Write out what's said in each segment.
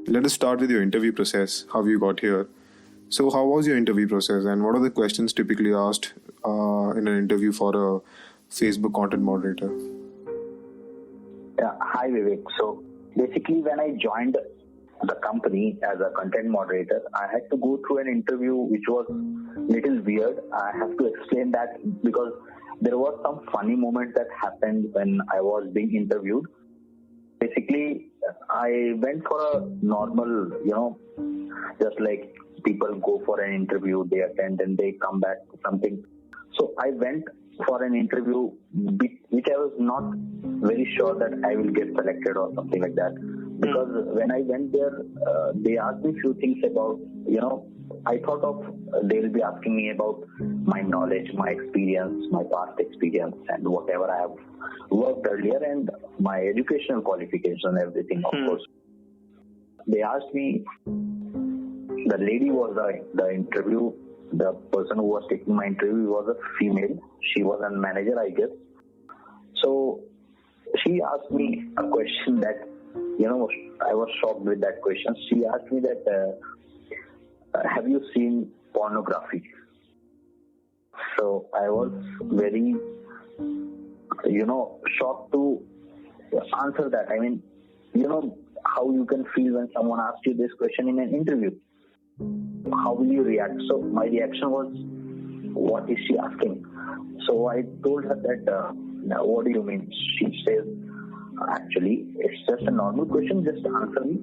Let us start with your interview process, how you got here. So how was your interview process and what are the questions typically asked in an interview for a Facebook content moderator? Hi Vivek. So basically when I joined the company as a content moderator, I had to go through an interview which was little weird. I have to explain that because there was some funny moment that happened when I was being interviewed. Basically, I went for a normal, just like people go for an interview, they attend and they come back to something. So I went for an interview which I was not very sure that I will get selected or something like that. Because when I went there, they asked me a few things about, I thought of they will be asking me about my knowledge, my experience, my past experience and whatever I have worked earlier and my educational qualification, everything of course. They asked me, the lady was the interview, the person who was taking my interview was a female. She was a manager, I guess. So she asked me a question that, I was shocked with that question. She asked me that, have you seen pornography? So I was very, shocked to answer that. I mean, how you can feel when someone asks you this question in an interview. How will you react? So my reaction was, what is she asking? So I told her that, what do you mean? She says, actually, it's just a normal question, just answer me.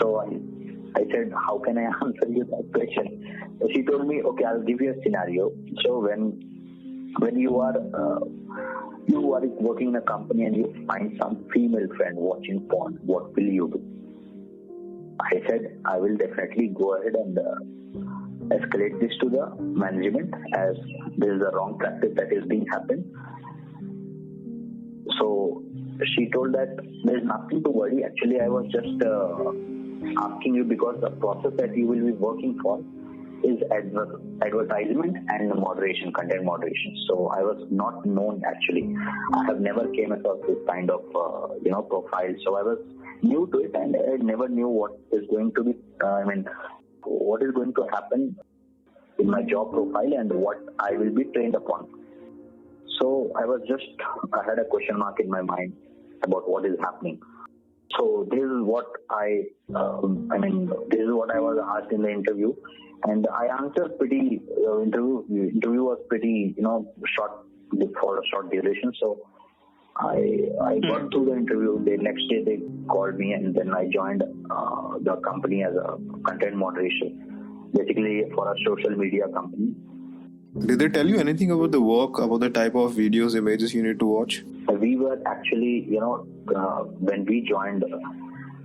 So I said, how can I answer you that question? So she told me, okay, I'll give you a scenario. So when you are working in a company and you find some female friend watching porn, what will you do? I said, I will definitely go ahead and escalate this to the management as there is a wrong practice that is being happened. So she told that there is nothing to worry. Actually, I was just asking you because the process that you will be working for is advertisement and moderation, content moderation. So I was not known actually. I have never came across this kind of profile. So I was new to it and I never knew what is going to be, what is going to happen in my job profile and what I will be trained upon. So I had a question mark in my mind about what is happening. So this is what this is what I was asked in the interview, and I answered pretty. Interview was pretty, short for a short duration. So I got through the interview. The next day they called me, and then I joined the company as a content moderator, basically for a social media company. Did they tell you anything about the work, about the type of videos, images you need to watch? We were actually, when we joined,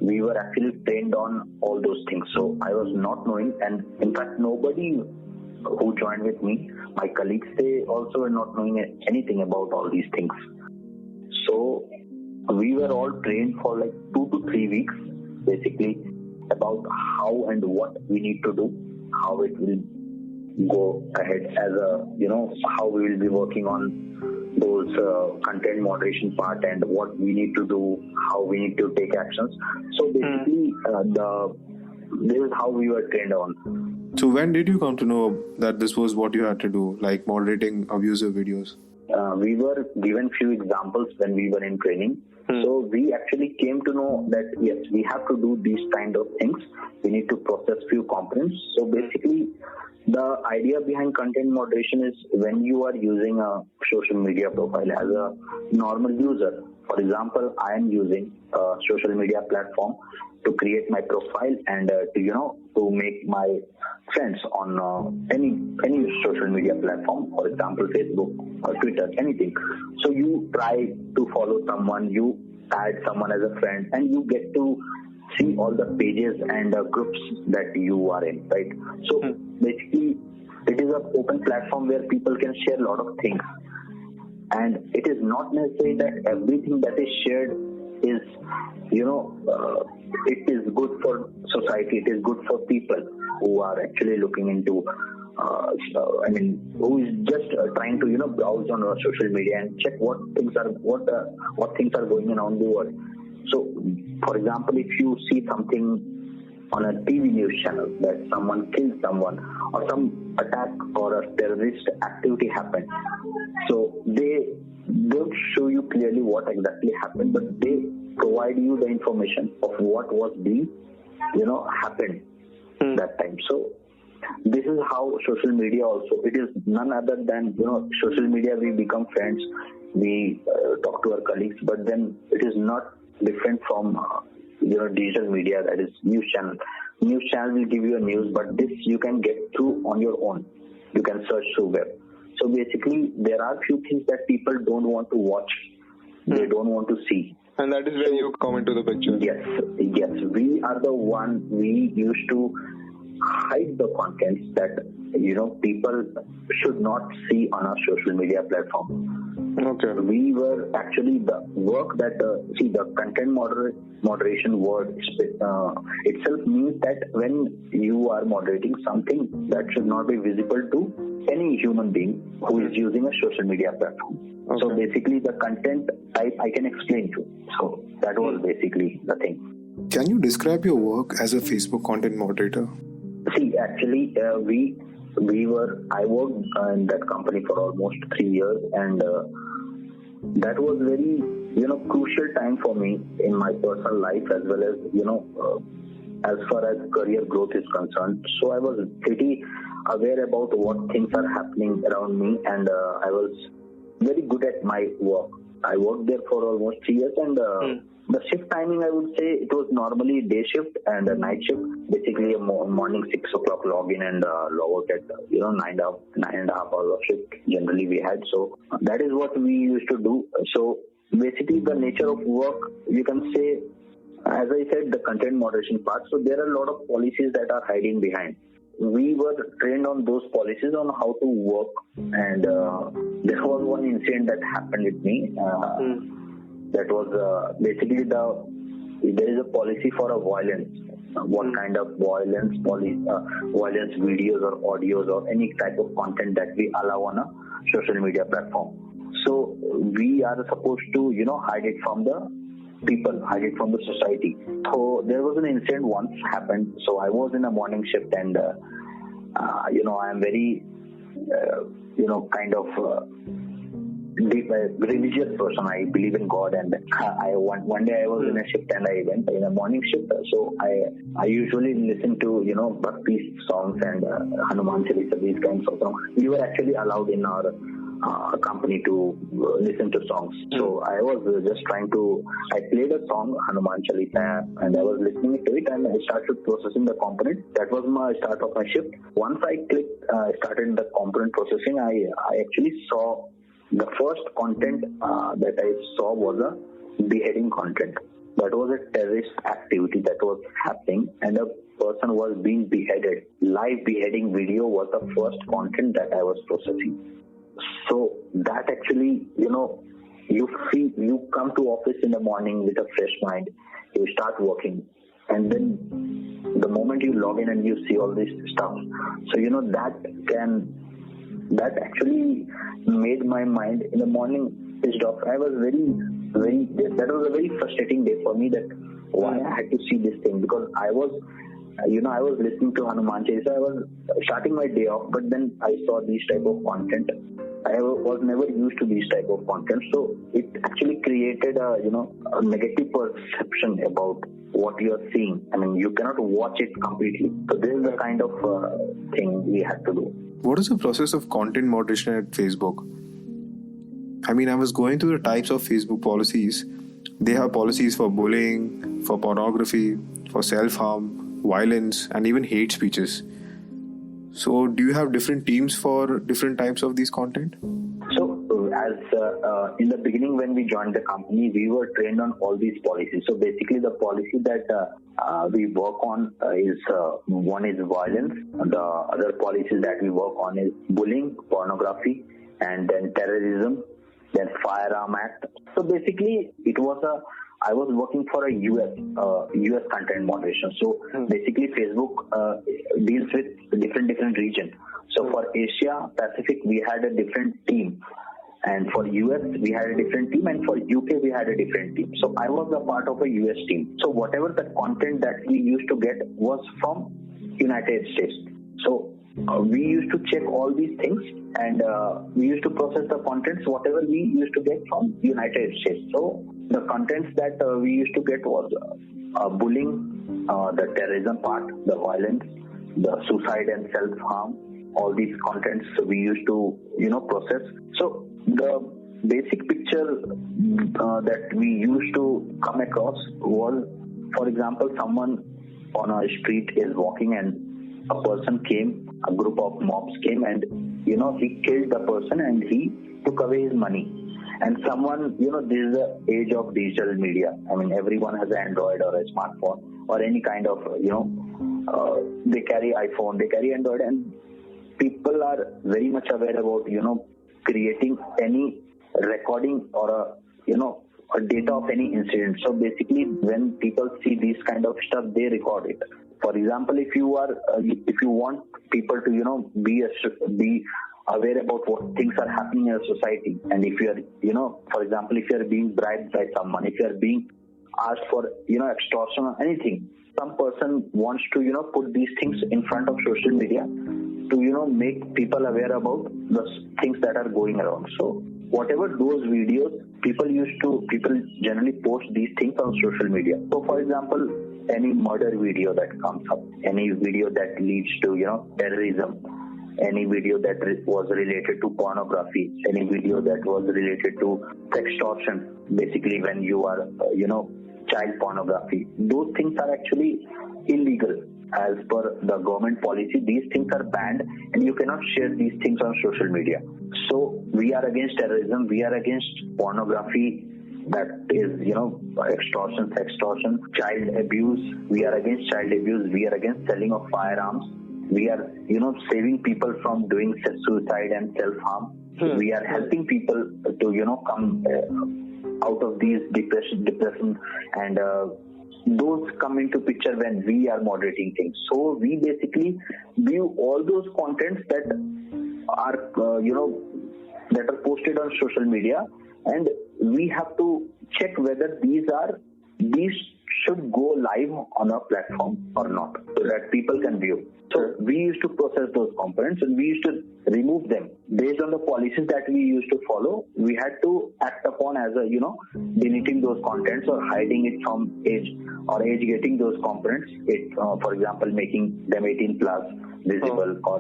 we were actually trained on all those things. So I was not knowing, and in fact, nobody who joined with me, my colleagues, they also were not knowing anything about all these things. So we were all trained for like 2 to 3 weeks, basically, about how and what we need to do, how it will go ahead as how we will be working on those content moderation part and what we need to do, how we need to take actions. So basically, this is how we were trained on. So when did you come to know that this was what you had to do, like moderating abusive videos? We were given few examples when we were in training. So we actually came to know that yes, we have to do these kind of things. We need to process few components. So basically, the idea behind content moderation is when you are using a social media profile as a normal user. For example, I am using a social media platform to create my profile and to make my friends on any social media platform, for example, Facebook or Twitter, anything. So you try to follow someone, you add someone as a friend, and you get to see all the pages and groups that you are in, right? So basically, it is an open platform where people can share a lot of things. And it is not necessary that everything that is shared is, it is good for society, it is good for people who are actually looking into, who is just trying to, browse on social media and check what things are going on around the world. So For example, if you see something on a TV news channel that someone killed someone or some attack or a terrorist activity happened, so they don't show you clearly what exactly happened, but they provide you the information of what was being, happened that time. So this is how social media also, it is none other than, social media, we become friends, we talk to our colleagues, but then it is not different from digital media, that is news channel. News channel will give you a news, but this you can get through on your own. You can search through web. So basically, there are few things that people don't want to watch. They don't want to see. And that is where you come into the picture. Yes. We are the one, we used to hide the contents that, people should not see on our social media platform. Okay. We were actually the work that, the content moderation word itself means that when you are moderating something that should not be visible to any human being who is using a social media platform. Okay. So basically the content type I can explain to. So that was basically the thing. Can you describe your work as a Facebook content moderator? See, actually, I worked in that company for almost 3 years, and that was very, crucial time for me in my personal life as well as, as far as career growth is concerned. So I was pretty aware about what things are happening around me, and I was very good at my work. I worked there for almost 3 years, and the shift timing, I would say, it was normally day shift and a night shift. Basically, a morning 6 o'clock login and log out at 9.5 hours of shift generally we had. So that is what we used to do. So basically, the nature of work, you can say, as I said, the content moderation part. So there are a lot of policies that are hiding behind. We were trained on those policies on how to work, and there was one incident that happened with me. That was basically there is a policy for a violence. What kind of violence videos or audios or any type of content that we allow on a social media platform. So we are supposed to, hide it from the people, hide it from the society. So there was an incident once happened. So I was in a morning shift, and I am very, deep religious person. I believe in God, and one day I was in a shift and I went in a morning shift. So I usually listen to bhakti songs and Hanuman Chalisa, these kinds of songs. We were actually allowed in our company to listen to songs. So I was just I played a song, Hanuman Chalisa, and I was listening to it, and I started processing the component. That was my start of my shift. Once I started the component processing, I actually saw the first content that I saw was a beheading content. That was a terrorist activity that was happening, and a person was being beheaded. Live beheading video was the first content that I was processing. So that actually, you come to office in the morning with a fresh mind, you start working, and then the moment you log in and you see all this stuff, so that actually made my mind in the morning pissed off. I was that was a very frustrating day for me, that why I had to see this thing, because I was listening to Hanuman Chalisa, I was starting my day off, but then I saw these type of content. I was never used to these type of content, so it actually created a negative perception about what you are seeing. I mean, you cannot watch it completely. So this is the kind of thing we had to do. What is the process of content moderation at Facebook? I mean, I was going through the types of Facebook policies. They have policies for bullying, for pornography, for self-harm, violence, and even hate speeches. So do you have different teams for different types of these content? So as in the beginning when we joined the company, we were trained on all these policies. So basically the policy that we work on is one is violence. The other policies that we work on is bullying, pornography, and then terrorism, then Firearm Act. So basically I was working for a US content moderation. So basically Facebook deals with different region. So for Asia Pacific, we had a different team, And for US, we had a different team, and for UK, we had a different team. So I was a part of a US team. So whatever the content that we used to get was from United States. So we used to check all these things, and we used to process the contents, whatever we used to get from United States. So the contents that we used to get was bullying, the terrorism part, the violence, the suicide and self-harm, all these contents we used to, process. So the basic picture that we used to come across was, for example, someone on a street is walking and a person came, a group of mobs came and, he killed the person and he took away his money. And someone, this is the age of digital media. I mean, everyone has an Android or a smartphone or any kind of, they carry iPhone, they carry Android, and people are very much aware about, creating any recording or a data of any incident. So basically, when people see these kind of stuff, they record it. For example, if you want people to, be aware about what things are happening in a society, and if you are, for example, if you are being bribed by someone, if you are being asked for, extortion or anything, some person wants to, put these things in front of social media to, make people aware about the things that are going around. So whatever those videos, people generally post these things on social media. So for example, any murder video that comes up, any video that leads to, terrorism, any video that was related to pornography, any video that was related to extortion, basically when you are, child pornography, those things are actually illegal. As per the government policy, these things are banned and you cannot share these things on social media. So we are against terrorism, we are against pornography, that is, extortion, child abuse, we are against child abuse, we are against selling of firearms, we are, saving people from doing suicide and self-harm. We are helping people to, come out of these depression and those come into picture when we are moderating things. So we basically view all those contents that are, that are posted on social media, and we have to check whether these should go live on a platform or not, so that people can view. So we used to process those components and we used to remove them based on the policies that we used to follow. We had to act upon as a, deleting those contents or hiding it from age or age-gating those components. For example, making them 18 plus visible or,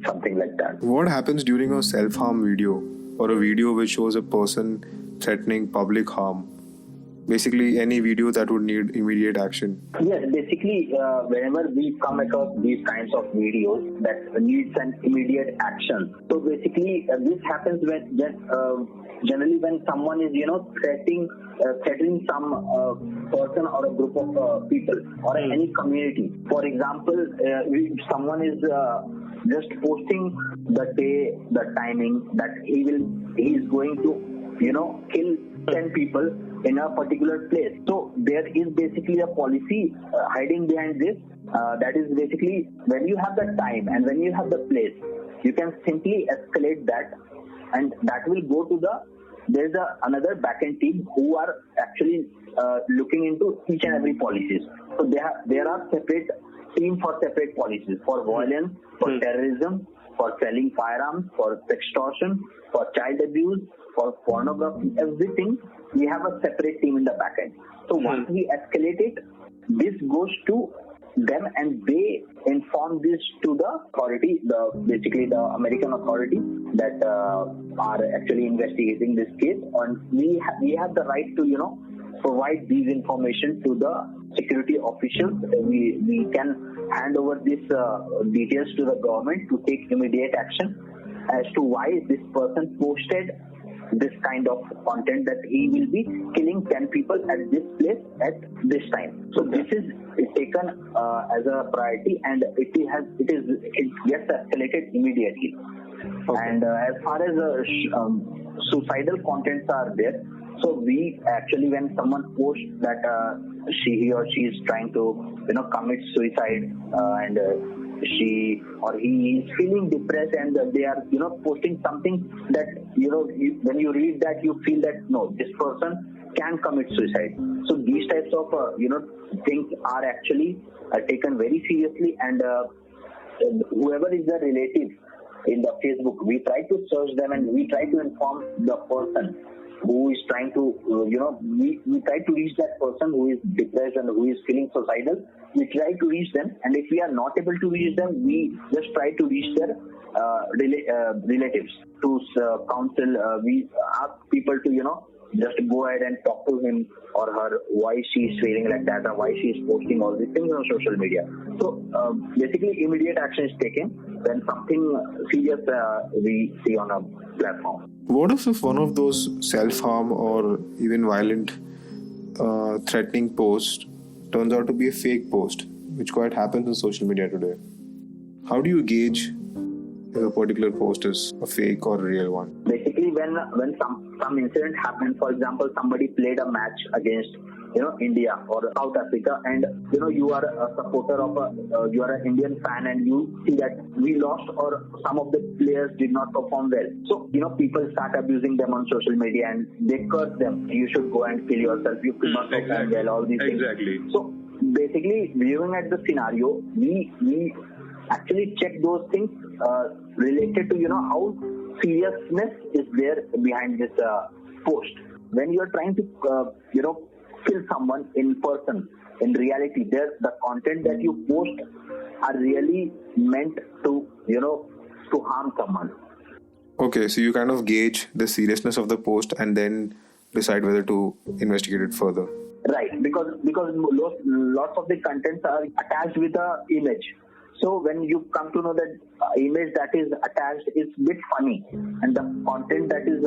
something like that. What happens during a self-harm video or a video which shows a person threatening public harm? Basically, any video that would need immediate action. Yes, basically, whenever we come across these kinds of videos that needs an immediate action. So basically, this happens when generally when someone is, threatening some person or a group of people or any community. For example, if someone is just posting the day, the timing that he is going to, kill 10 people in a particular place. So there is basically a policy hiding behind this. That is basically when you have the time and when you have the place, you can simply escalate that, and that will go to there's another backend team who are actually looking into each and every policies. So there are separate team for separate policies, for violence, for terrorism, for selling firearms, for extortion, for child abuse, for pornography, everything. We have a separate team in the backend. So once we escalate it, this goes to them and they inform this to the authority, basically the American authority that are actually investigating this case. And we have the right to, provide these information to the security officials. We can hand over these details to the government to take immediate action as to why this person posted this kind of content that he will be killing 10 people at this place at this time. So this is taken as a priority, and it gets escalated immediately. And as far as suicidal contents are there, so we actually, when someone posts that he or she is trying to commit suicide and she or he is feeling depressed and they are posting something that when you read that you feel that no, this person can commit suicide. So these types of things are actually taken very seriously, and whoever is the relative in the Facebook, we try to search them and we try to inform the person who is trying to, we try to reach that person who is depressed and who is feeling suicidal. We try to reach them, and if we are not able to reach them, we just try to reach their relatives to counsel. We ask people to, just go ahead and talk to him or her why she is feeling like that or why she is posting all these things on social media. So basically immediate action is taken when something serious we see on a platform. What if one of those self-harm or even violent threatening posts turns out to be a fake post, which quite happens on social media today? How do you gauge if a particular post is a fake or a real one? Basically, when some incident happened, for example, somebody played a match against India or South Africa, and you are a supporter of you are an Indian fan, and you see that we lost or some of the players did not perform well. So people start abusing them on social media and they curse them. You should go and kill yourself. You could not perform well. All these things. So basically, viewing at the scenario, we actually check those things related to how seriousness is there behind this post. When you are trying to kill someone in person, in reality, the content that you post are really meant to to harm someone. Okay, so you kind of gauge the seriousness of the post and then decide whether to investigate it further. Right, because lots of the contents are attached with a image. So when you come to know that image that is attached is a bit funny, and the content that is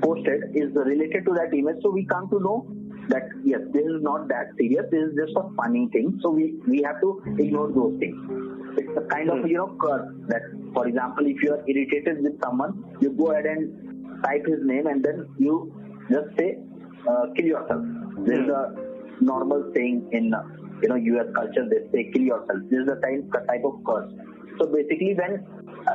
posted is related to that image, so we come to know that yes, this is not that serious, this is just a funny thing, so we have to ignore those things. It's a kind of curse that, for example, if you are irritated with someone, you go ahead and type his name and then you just say kill yourself. This is a normal saying in US culture. They say kill yourself. This is the type of curse. So basically, when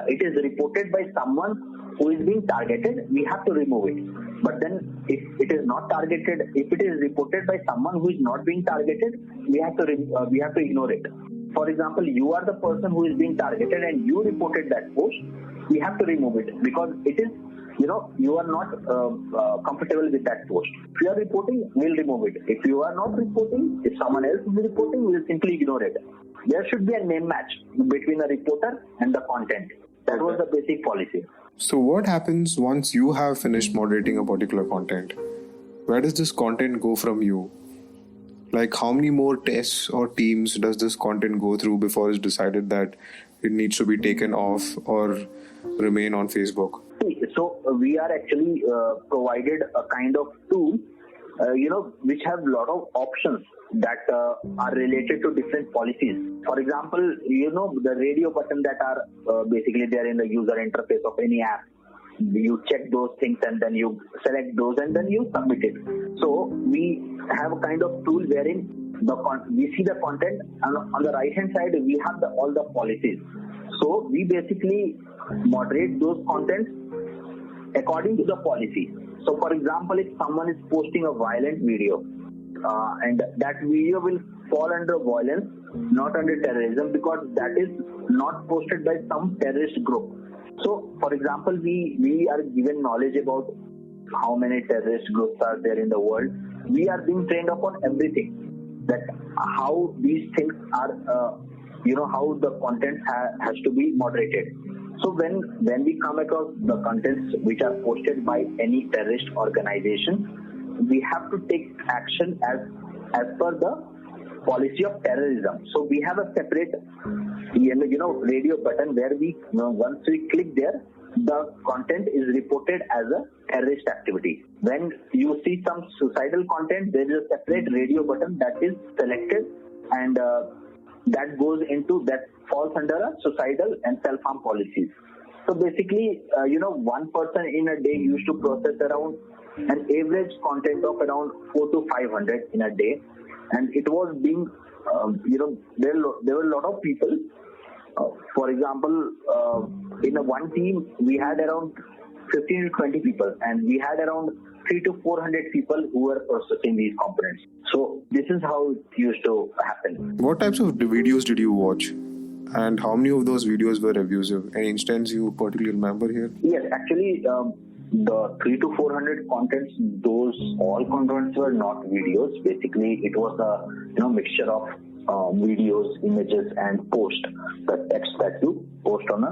it is reported by someone who is being targeted, we have to remove it. But then if it is not targeted, if it is reported by someone who is not being targeted, we have to ignore it. For example, you are the person who is being targeted and you reported that post, we have to remove it because it is you are not comfortable with that post. If you are reporting, we'll remove it. If you are not reporting, if someone else is reporting, we'll simply ignore it. There should be a name match between the reporter and the content. That was the basic policy. So what happens once you have finished moderating a particular content? Where does this content go from you? Like how many more tests or teams does this content go through before it's decided that it needs to be taken off or remain on Facebook? So we are actually provided a kind of tool, which have a lot of options that are related to different policies. For example, the radio button that are basically there in the user interface of any app. You check those things and then you select those and then you submit it. So we have a kind of tool wherein we see the content, and on the right hand side we have all the policies. So we basically moderate those contents according to the policy. So for example, if someone is posting a violent video and that video will fall under violence, not under terrorism, because that is not posted by some terrorist group. So for example, we are given knowledge about how many terrorist groups are there in the world. We are being trained upon everything, that how these things are, how the content has to be moderated. So when we come across the contents which are posted by any terrorist organization, we have to take action as per the policy of terrorism. So we have a separate radio button where once we click there, the content is reported as a terrorist activity. When you see some suicidal content, there is a separate radio button that is selected, and that falls under a suicidal and self-harm policies. So basically, one person in a day used to process around an average content of around 400 to 500 in a day, and it was being there were a lot of people. For example, in a one team, we had around 15 to 20 people, and we had around 300 to 400 people who were processing these components. So this is how it used to happen. What types of videos did you watch? And how many of those videos were abusive? Any instance you particularly remember here? Yes, actually, the 300 to 400 contents, those all contents were not videos. Basically, it was a mixture of videos, images, and post. The text that you post on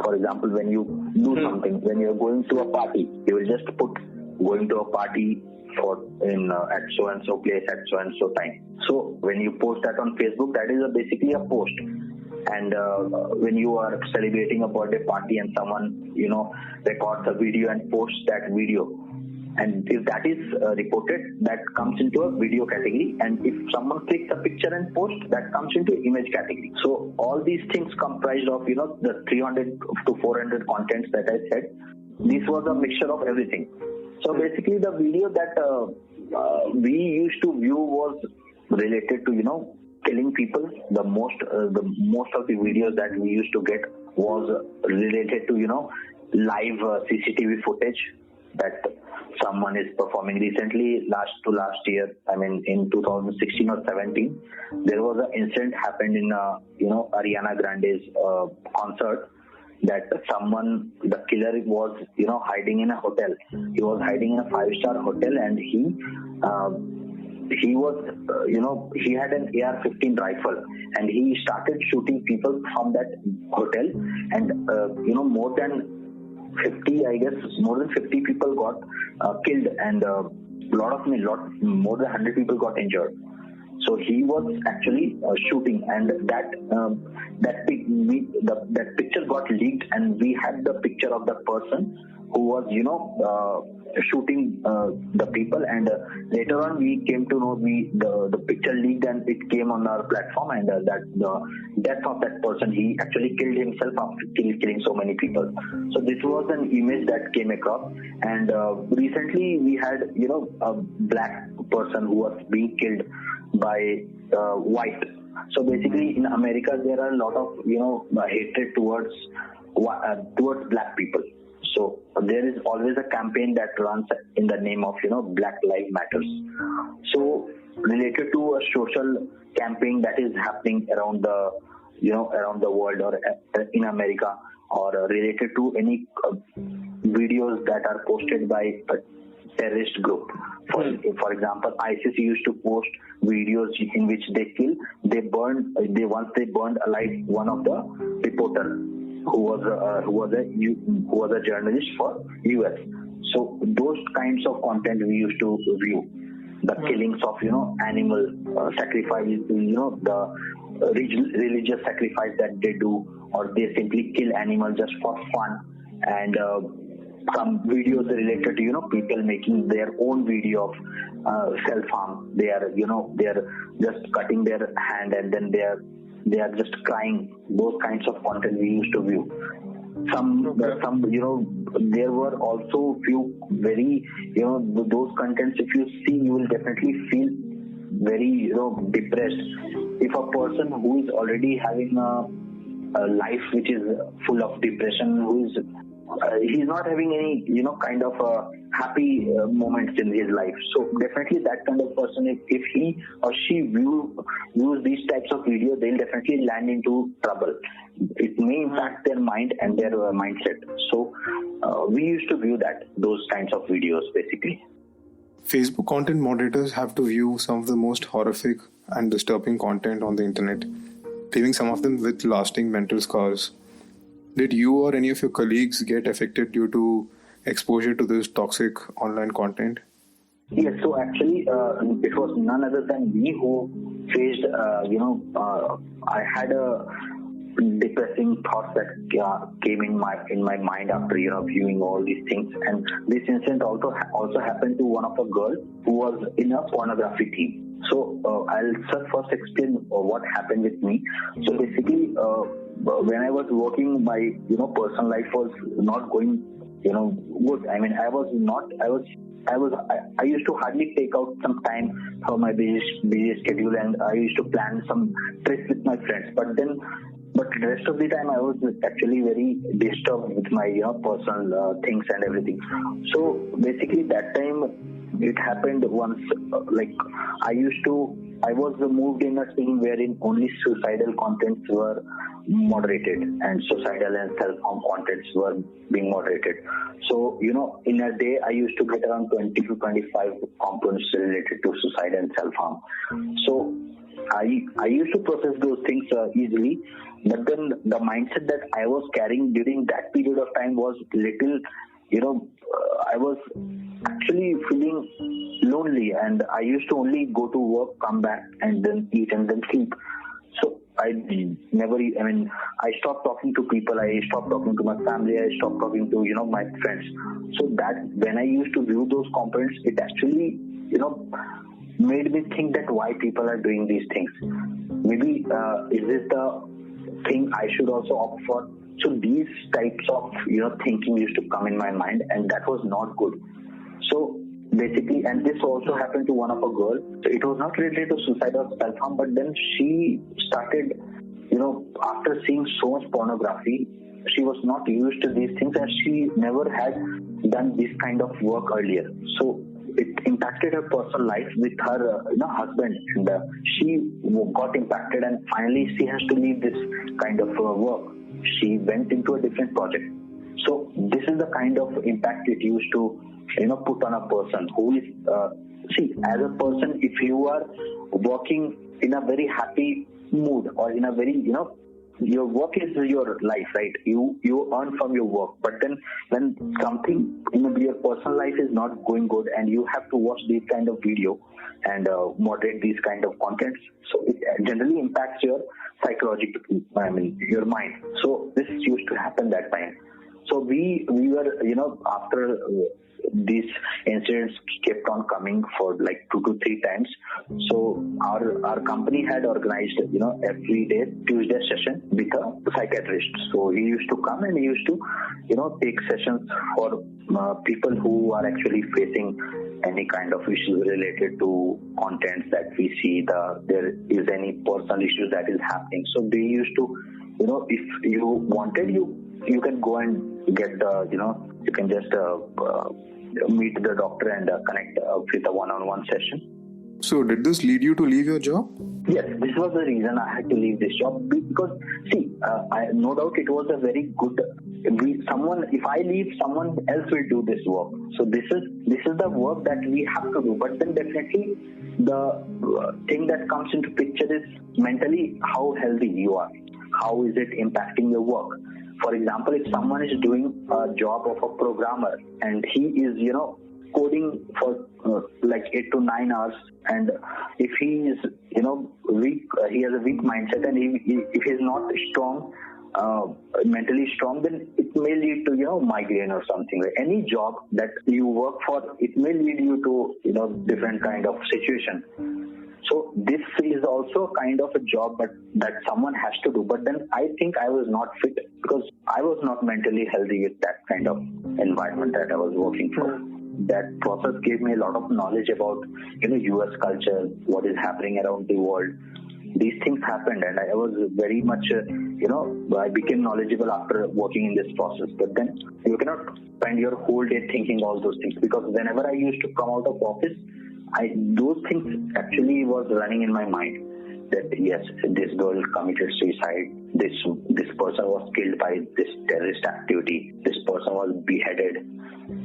for example, when you do something, when you are going to a party, you will just put going to a party at so and so place at so and so time. So when you post that on Facebook, that is basically a post. And when you are celebrating a birthday party and someone records a video and posts that video, and if that is reported, that comes into a video category, and if someone clicks a picture and posts, that comes into image category. So all these things comprised of the 300 to 400 contents that I said. This was a mixture of everything. So basically, the video that we used to view was related to killing people. The most of the videos that we used to get was related to live CCTV footage that someone is performing. Recently, last year, in 2016 or 17, there was an incident happened in Ariana Grande's concert, that the killer was hiding in a hotel. He was hiding in a 5-star hotel, and he had an AR-15 rifle, and he started shooting people from that hotel, and more than 50 people got killed, and more than 100 people got injured. So he was actually shooting, and that picture got leaked, and we had the picture of the person who was shooting the people, and later on we came to know the picture leaked, and it came on our platform, and that the death of that person, he actually killed himself after killing so many people. So this was an image that came across, and recently we had a black person who was being killed by white. So basically in America there are a lot of hatred towards black people. So there is always a campaign that runs in the name of Black Lives Matters. So related to a social campaign that is happening around the world or in America, or related to any videos that are posted by a terrorist group. For example, ISIS used to post videos in which once they burned alive one of the reporter who was a journalist for US. So those kinds of content we used to view. The killings of animal sacrifice, the religious sacrifice that they do, or they simply kill animals just for fun, and some videos related to people making their own video of self-harm. They are just cutting their hand, and then they are just crying. Those kinds of content we used to view. There were also few very those contents. If you see, you will definitely feel very depressed. If a person who is already having a life which is full of depression, he's not having any kind of happy moments in his life. So definitely that kind of person, if he or she views these types of videos, they'll definitely land into trouble. It may impact their mind and their mindset. So we used to view those kinds of videos basically. Facebook content moderators have to view some of the most horrific and disturbing content on the internet, leaving some of them with lasting mental scars. Did you or any of your colleagues get affected due to exposure to this toxic online content? Yes, so actually it was none other than me who faced, I had a depressing thoughts that came in my mind after viewing all these things. And this incident also happened to one of a girl who was in a pornography team. So I'll first explain what happened with me. So basically when I was working, my personal life was not going good. I mean, I used to hardly take out some time from my busy schedule, and I used to plan some trips with my friends. But the rest of the time I was actually very disturbed with my personal things and everything. So basically that time it happened once. I was moved in a team wherein only suicidal contents were moderated and suicidal and self-harm contents were being moderated. So, in a day I used to get around 20 to 25 components related to suicide and self-harm. So, I used to process those things easily, but then the mindset that I was carrying during that period of time was little, I was actually feeling lonely, and I used to only go to work, come back, and then eat and then sleep. So I stopped talking to people, I stopped talking to my family, I stopped talking to, my friends. So that when I used to view those components, it actually, made me think that why people are doing these things. Maybe is this the thing I should also opt for? So these types of thinking used to come in my mind, and that was not good. So basically, and this also happened to one of a girl. So it was not related to suicide or self-harm, but then she started, after seeing so much pornography, she was not used to these things, and she never had done this kind of work earlier. So it impacted her personal life with her husband, and she got impacted, and finally she has to leave this kind of work. She went into a different project. So this is the kind of impact it used to put on a person who is as a person, if you are working in a very happy mood or in a very your work is your life, right? You earn from your work, but then when something in your personal life is not going good and you have to watch this kind of video and moderate these kind of contents, so it generally impacts your psychological, your mind. So this used to happen that time. So we were, after these incidents kept on coming for like 2 to 3 times. So our company had organized, every day Tuesday session with a psychiatrist. So he used to come and he used to, take sessions for people who are actually facing any kind of issues related to contents that we see, there is any personal issues that is happening. So they used to, if you wanted, you can go and get the, you can just meet the doctor and connect with a one-on-one session. So did this lead you to leave your job? Yes, this was the reason I had to leave this job, because no doubt it was a very good. If I leave, someone else will do this work. So this is the work that we have to do. But then definitely the thing that comes into picture is mentally how healthy you are. How is it impacting your work? For example, if someone is doing a job of a programmer and he is, coding for like 8 to 9 hours, and if he is, weak, he has a weak mindset, and if he is not strong, mentally strong, then it may lead to, migraine or something. Any job that you work for, it may lead you to, different kind of situation. So this is also kind of a job that someone has to do. But then I think I was not fit because I was not mentally healthy with that kind of environment that I was working for. That process gave me a lot of knowledge about, US culture, what is happening around the world. These things happened, and I was very much, I became knowledgeable after working in this process. But then you cannot spend your whole day thinking all those things, because whenever I used to come out of office, those things actually was running in my mind. That yes, this girl committed suicide, this person was killed by this terrorist activity, this person was beheaded.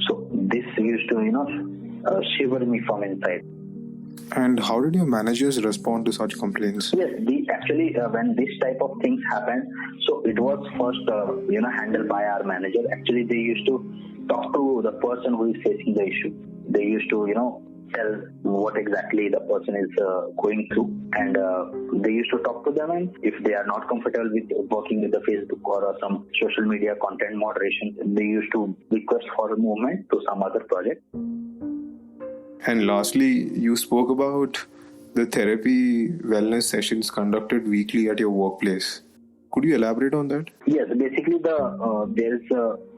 So this used to, shiver me from inside. And how did your managers respond to such complaints? Yes, when this type of things happen, so it was first, handled by our manager. Actually, they used to talk to the person who is facing the issue. They used to, tell what exactly the person is going through, and they used to talk to them, and if they are not comfortable with working with the Facebook or some social media content moderation, they used to request for a movement to some other project. And lastly, you spoke about the therapy wellness sessions conducted weekly at your workplace. Could you elaborate on that? Yes, basically there is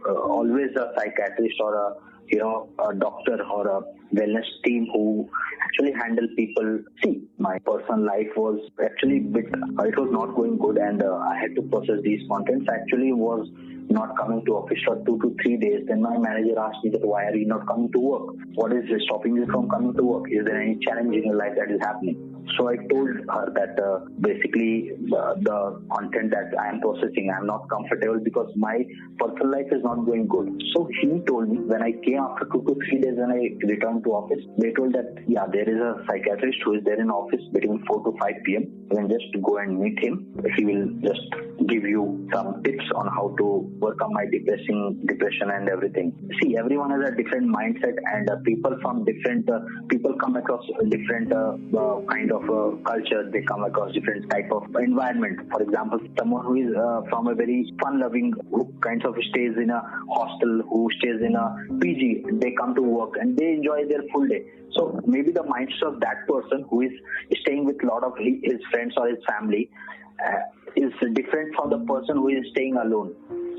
always a psychiatrist or a doctor or a wellness team who actually handle people. See, my personal life was actually it was not going good, and I had to process these contents. Actually, was not coming to office for 2 to 3 days. Then my manager asked me that why are you not coming to work? What is stopping you from coming to work? Is there any challenge in your life that is happening? So I told her that basically the content that I am processing, I am not comfortable because my personal life is not going good. So he told me when I came after 2 to 3 days when I returned to office, they told that there is a psychiatrist who is there in office between 4 to 5 p.m. You can just go and meet him. He will just give you some tips on how to overcome my depression and everything. See, everyone has a different mindset, and people from different people come across different kind of culture. They come across different type of environment. For example, someone who is from a very fun-loving, who kind of stays in a hostel, who stays in a PG, they come to work and they enjoy their full day. So maybe the mindset of that person who is staying with a lot of his friends or his family is different from the person who is staying alone.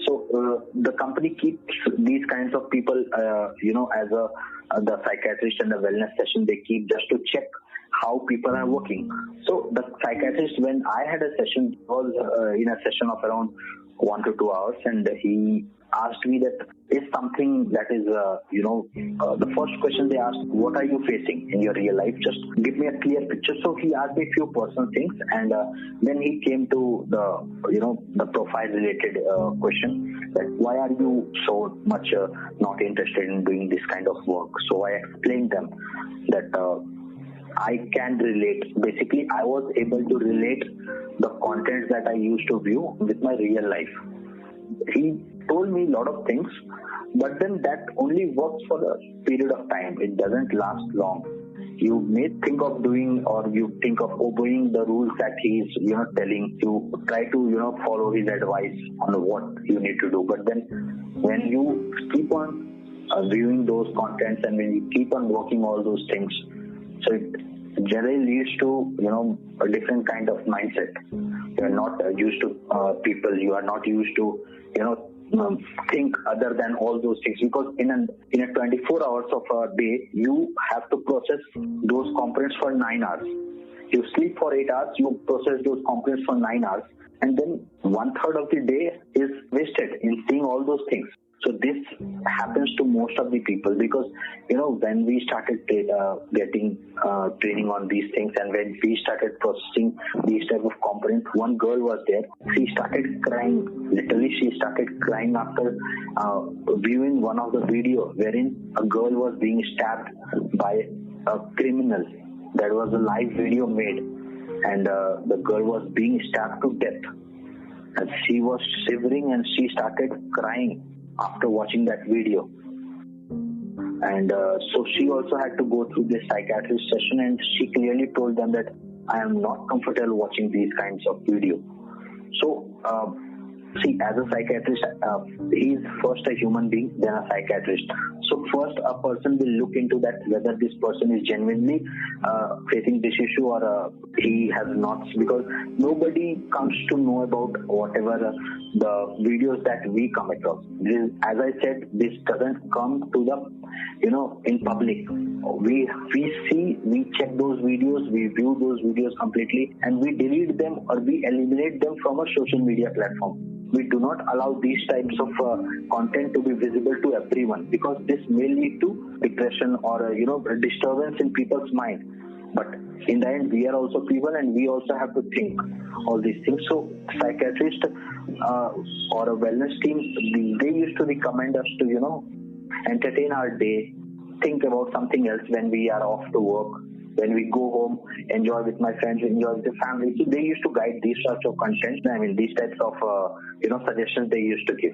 So the company keeps these kinds of people, as the psychiatrist and the wellness session, they keep just to check how people are working. So the psychiatrist, when I had a session, was in a session of around 1 to 2 hours, and he asked me that is something that is, the first question they asked, what are you facing in your real life? Just give me a clear picture. So he asked me a few personal things, and then he came to the profile related question, that why are you so much not interested in doing this kind of work? So I explained them that I can relate. Basically, I was able to relate the contents that I used to view with my real life. He told me a lot of things, but then that only works for a period of time. It doesn't last long. You may think of doing, or you think of obeying the rules that he is telling you, try to follow his advice on what you need to do. But then when you keep on viewing those contents and when you keep on working all those things, so it generally leads to a different kind of mindset. You are not used to people. You are not used to think other than all those things, because in a 24 hours of a day you have to process those components for 9 hours. You sleep for 8 hours, you process those components for 9 hours, and then 1/3 of the day is wasted in seeing all those things. So this happens to most of the people, because when we started getting training on these things, and when we started processing these type of components, one girl was there. She started crying. Literally, she started crying after viewing one of the video wherein a girl was being stabbed by a criminal. That was a live video made, and the girl was being stabbed to death. And she was shivering and she started crying after watching that video. And so she also had to go through this psychiatrist session, and she clearly told them that I am not comfortable watching these kinds of video. So see, as a psychiatrist, he is first a human being, then a psychiatrist. So first a person will look into that, whether this person is genuinely facing this issue or he has not, because nobody comes to know about whatever the videos that we come across. This, as I said, this doesn't come to the in public. We check those videos, we view those videos completely, and we delete them or we eliminate them from a social media platform. We do not allow these types of content to be visible to everyone, because this may lead to depression or a disturbance in people's mind. But in the end, we are also people, and we also have to think all these things. So psychiatrist or a wellness team, they used to recommend us to entertain our day, think about something else when we are off to work, when we go home, enjoy with my friends, enjoy with the family. So they used to guide these sorts of content. I mean, these types of suggestions they used to give.